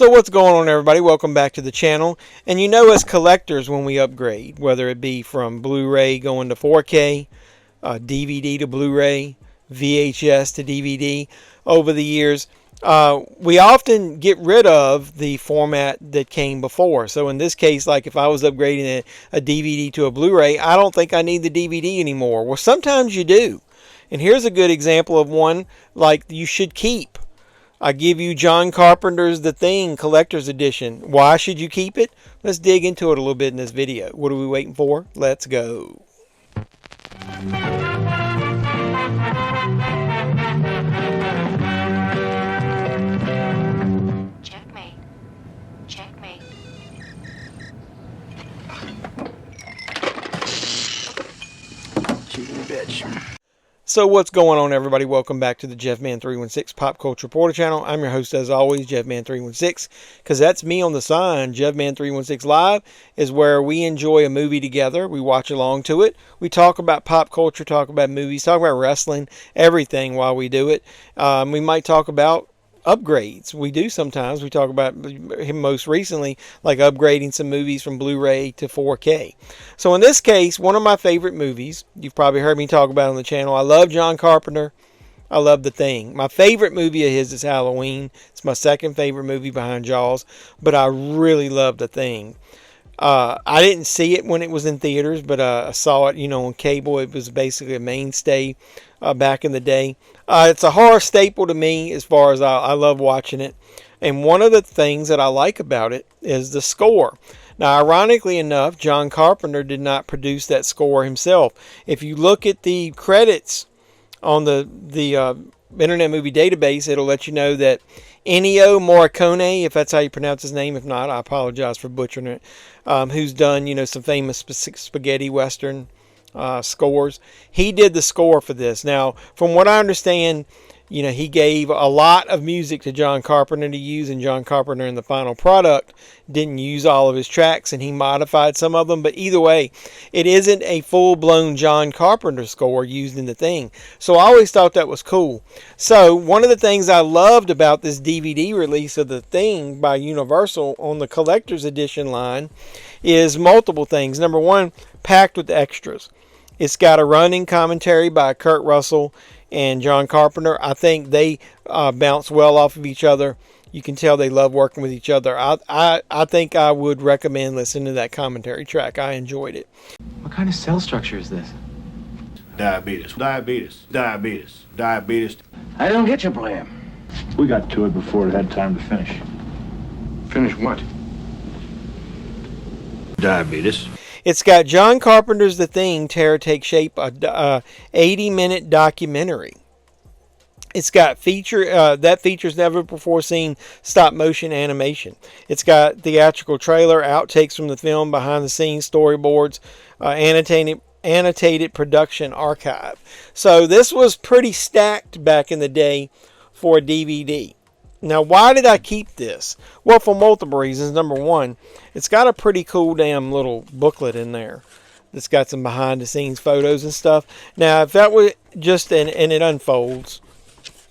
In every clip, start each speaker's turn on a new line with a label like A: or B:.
A: So what's going on, everybody? Welcome back to the channel. And you know, as collectors, when we upgrade, whether it be from Blu-ray going to 4K, DVD to Blu-ray, VHS to DVD, over the years, we often get rid of the format that came before. So in this case, like if I was upgrading a DVD to a Blu-ray, I don't think I need the DVD anymore. Well, sometimes you do. And here's a good example of one like you should keep. I give you John Carpenter's The Thing Collector's Edition. Why should you keep it? Let's dig into it a little bit in this video. What are we waiting for? Let's go.
B: Checkmate. Checkmate.
A: Cheating bitch. So what's going on, everybody? Welcome back to the JeffMan316 Pop Culture Reporter channel. I'm your host, as always, JeffMan316, because that's me on the sign. JeffMan316 Live is where we enjoy a movie together. We watch along to it. We talk about pop culture, talk about movies, talk about wrestling, everything while we do it. We might talk about upgrades. We do sometimes. We talk about him most recently, like upgrading some movies from Blu-ray to 4K. So in this case, one of my favorite movies, you've probably heard me talk about on the channel. I love John Carpenter. I love The Thing. My favorite movie of his is Halloween. It's my second favorite movie behind Jaws, but I really love The Thing. I didn't see it when it was in theaters, but I saw it, on cable. It was basically a mainstay back in the day. It's a horror staple to me as far as I love watching it. And one of the things that I like about it is the score. Now, ironically enough, John Carpenter did not produce that score himself. If you look at the credits on the Internet Movie Database, it'll let you know that Ennio Morricone, if that's how you pronounce his name. If not, I apologize for butchering it. Who's done, some famous spaghetti western scores. He did the score for this. Now, from what I understand, he gave a lot of music to John Carpenter to use, and John Carpenter in the final product didn't use all of his tracks, and he modified some of them. But either way, it isn't a full-blown John Carpenter score used in The Thing. So I always thought that was cool. So one of the things I loved about this DVD release of The Thing by Universal on the collector's edition line is multiple things. Number one, packed with extras. It's got a running commentary by Kurt Russell and John Carpenter. I think they bounce well off of each other. You can tell they love working with each other. I think I would recommend listening to that commentary track. I enjoyed it.
C: What kind of cell structure is this?
D: Diabetes.
C: I don't get your plan.
E: We got to it before it had time to finish.
C: Finish what?
D: Diabetes.
A: It's got John Carpenter's The Thing, Terror Take Shape, a 80-minute documentary. It's got that features never before seen stop-motion animation. It's got theatrical trailer, outtakes from the film, behind-the-scenes storyboards, annotated production archive. So this was pretty stacked back in the day for a DVD. Now, why did I keep this? Well, for multiple reasons. Number one, it's got a pretty cool damn little booklet in there. It's got some behind-the-scenes photos and stuff. Now, if that was just, and it unfolds,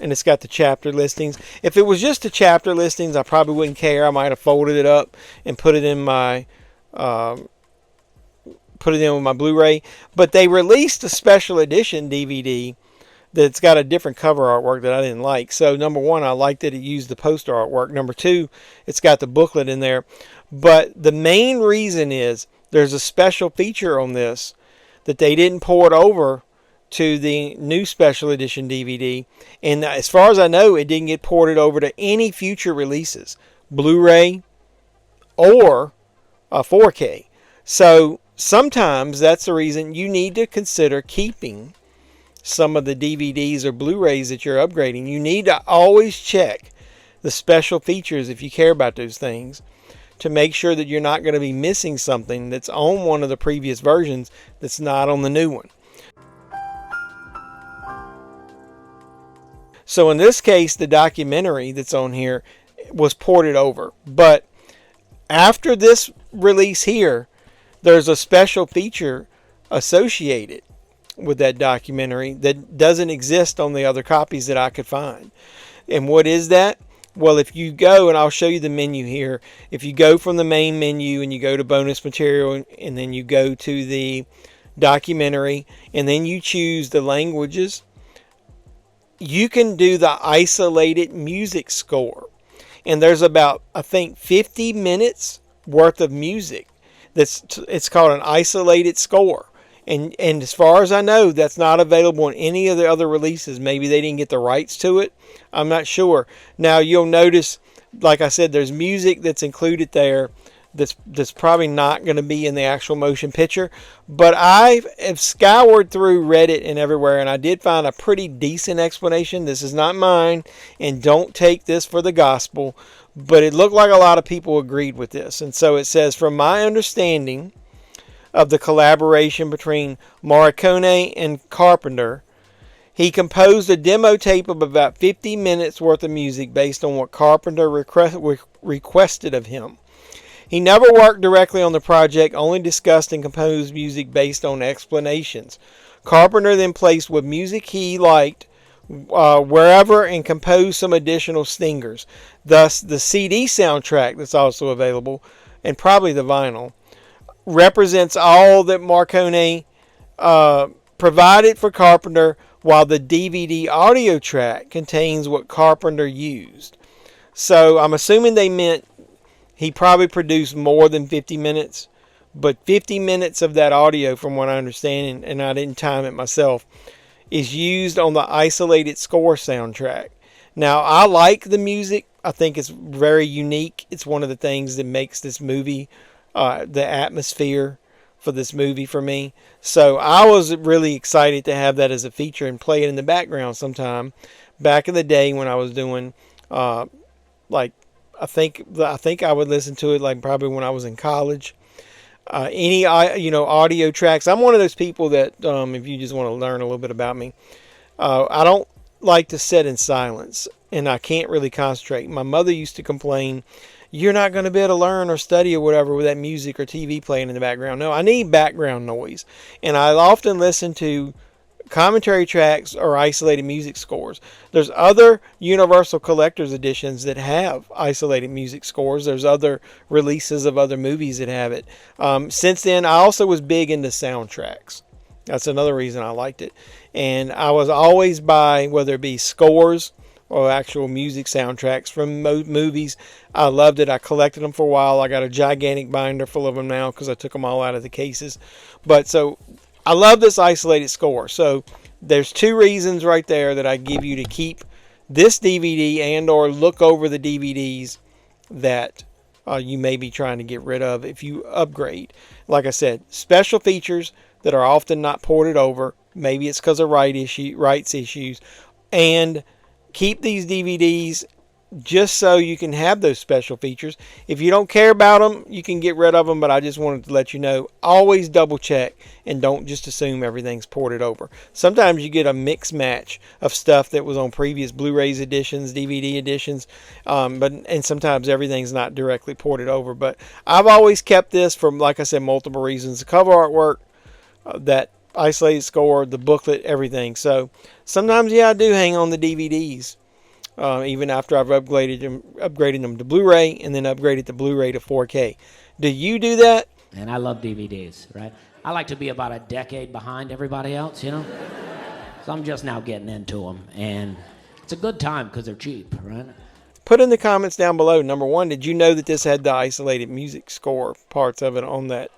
A: and it's got the chapter listings. If it was just the chapter listings, I probably wouldn't care. I might have folded it up and put it in my, with my Blu-ray. But they released a special edition DVD that's got a different cover artwork that I didn't like. So number one, I liked that it used the poster artwork. Number two, it's got the booklet in there. But the main reason is there's a special feature on this that they didn't port over to the new special edition DVD. And as far as I know, it didn't get ported over to any future releases, Blu-ray or 4K. So sometimes that's the reason you need to consider keeping some of the DVDs or Blu-rays that you're upgrading. You need to always check the special features if you care about those things to make sure that you're not going to be missing something that's on one of the previous versions that's not on the new one. So in this case, the documentary that's on here was ported over. But after this release here, there's a special feature associated with that documentary that doesn't exist on the other copies that I could find. And what is that? Well, if you go, and I'll show you the menu here, if you go from the main menu and you go to bonus material and then you go to the documentary and then you choose the languages, you can do the isolated music score. And there's about, I think, 50 minutes worth of music. It's called an isolated score. And as far as I know, that's not available in any of the other releases. Maybe they didn't get the rights to it. I'm not sure. Now, you'll notice, like I said, there's music that's included there that's probably not going to be in the actual motion picture. But I have scoured through Reddit and everywhere, and I did find a pretty decent explanation. This is not mine, and don't take this for the gospel. But it looked like a lot of people agreed with this. And so it says, from my understanding of the collaboration between Morricone and Carpenter, he composed a demo tape of about 50 minutes worth of music based on what Carpenter requested of him. He never worked directly on the project, only discussed and composed music based on explanations. Carpenter then placed what music he liked wherever and composed some additional stingers. Thus, the CD soundtrack that's also available, and probably the vinyl, represents all that Morricone provided for Carpenter, while the DVD audio track contains what Carpenter used. So I'm assuming they meant he probably produced more than 50 minutes, but 50 minutes of that audio, from what I understand, and I didn't time it myself, is used on the isolated score soundtrack. Now, I like the music. I think it's very unique. It's one of the things that makes this movie, the atmosphere for this movie for me. So I was really excited to have that as a feature and play it in the background sometime. Back in the day when I was doing, I think I would listen to it like probably when I was in college. Any audio tracks. I'm one of those people that if you just want to learn a little bit about me, I don't like to sit in silence, and I can't really concentrate. My mother used to complain, "You're not going to be able to learn or study or whatever with that music or TV playing in the background." No, I need background noise, and I often listen to commentary tracks or isolated music scores. There's other Universal Collector's editions that have isolated music scores. There's other releases of other movies that have it. Since then, I also was big into soundtracks. That's another reason I liked it. And I was always buy, whether it be scores or actual music soundtracks from movies. I loved it. I collected them for a while. I got a gigantic binder full of them now because I took them all out of the cases. But so I love this isolated score. So there's two reasons right there that I give you to keep this DVD and or look over the DVDs that you may be trying to get rid of if you upgrade. Like I said, special features that are often not ported over. Maybe it's because of rights issues. And keep these DVDs just so you can have those special features. If you don't care about them, you can get rid of them, but I just wanted to let you know, always double check and don't just assume everything's ported over. Sometimes you get a mix match of stuff that was on previous Blu Rays editions, DVD editions, and sometimes everything's not directly ported over. But I've always kept this for, like I said, multiple reasons. The cover artwork, that isolated score, the booklet, everything. So sometimes, I do hang on the DVDs. Even after I've upgraded them to Blu-ray and then upgraded the Blu-ray to 4K. Do you do that?
F: And I love DVDs, right? I like to be about a decade behind everybody else, So I'm just now getting into them. And it's a good time because they're cheap, right?
A: Put in the comments down below. Number one, did you know that this had the isolated music score parts of it on that,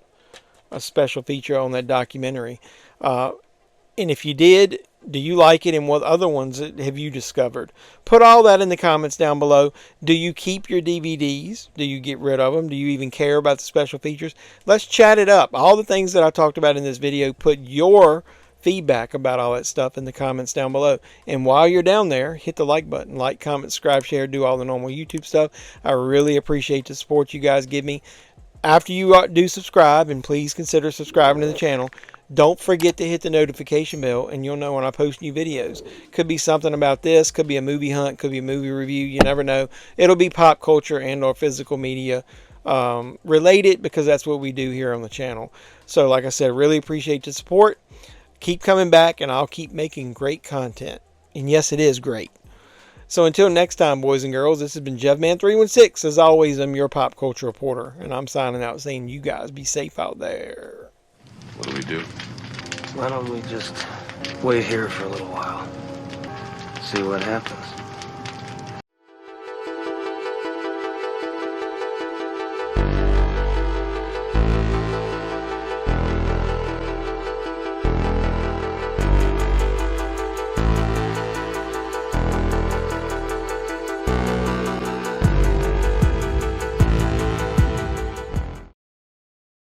A: a special feature on that documentary? And if you did, do you like it, and what other ones have you discovered? Put all that in the comments down below. Do you keep your DVDs? Do you get rid of them? Do you even care about the special features? Let's chat it up. All the things that I talked about in this video, put your feedback about all that stuff in the comments down below. And while you're down there, hit the like button. Like, comment, subscribe, share, do all the normal YouTube stuff. I really appreciate the support you guys give me. After you do subscribe, and please consider subscribing to the channel, don't forget to hit the notification bell, and you'll know when I post new videos. Could be something about this, could be a movie hunt, could be a movie review, you never know. It'll be pop culture and or physical media related, because that's what we do here on the channel. So like I said, really appreciate the support. Keep coming back, and I'll keep making great content. And yes, it is great. So until next time, boys and girls, this has been JevMan316. As always, I'm your pop culture reporter, and I'm signing out saying you guys be safe out there.
G: What do we do?
H: Why don't we just wait here for a little while? See what happens.